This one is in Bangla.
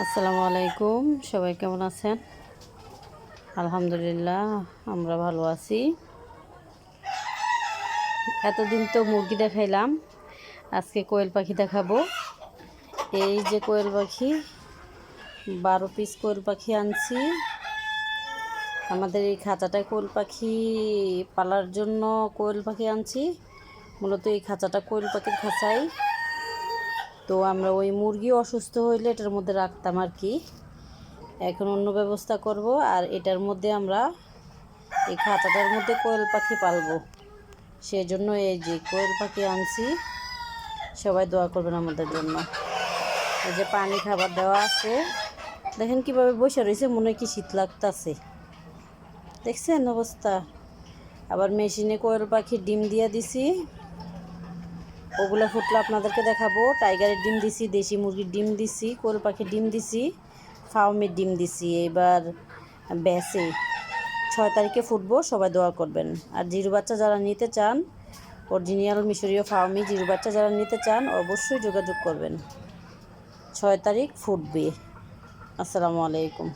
আসসালামু আলাইকুম। সবাই কেমন আছেন? আলহামদুলিল্লাহ, আমরা ভালো আছি। এতদিন তো মুরগি দেখাইলাম, আজকে কোয়েল পাখি দেখাবো। এই যে কোয়েল পাখি, 12 পিস কোয়েল পাখি আনছি। আমাদের এই খাঁচাটায় কোয়েল পাখি পালার জন্য কোয়েল পাখি আনছি। মূলত এই খাঁচাটা কোয়েল পাখির খাঁচাই। তো আমরা ওই মুরগি অসুস্থ হইলে এটার মধ্যে রাখতাম আর কি। এখন অন্য ব্যবস্থা করব, আর এটার মধ্যে আমরা এই খাঁচাটার মধ্যে কোয়েল পাখি পালবো। সেই জন্য এই যে কোয়েল পাখি আনছি। সবাই দোয়া করবেন আমাদের জন্য। এই যে পানি খাবার দেওয়া আছে, দেখেন কিভাবে বসে রয়েছে, মনে হয় কি শীত লাগতেছে, দেখছেন অবস্থা। আবার মেশিনে কোয়েল পাখির ডিম দিয়ে দিছি, ওগুলো ফুটলে আপনাদেরকে দেখাবো। টাইগারের ডিম দিছি, দেশি মুরগির ডিম দিছি, কোয়েল পাখির ডিম দিছি, ফার্মের ডিম দিছি। এবার ব্যাসে 6 তারিখে ফুটবো, সবাই দোয়া করবেন। আর জিরু বাচ্চা যারা নিতে চান, অরিজিনাল মিশরীয় ফার্মি জিরু বাচ্চা যারা নিতে চান অবশ্যই যোগাযোগ করবেন। 6 তারিখ ফুটবে। আসসালামু আলাইকুম।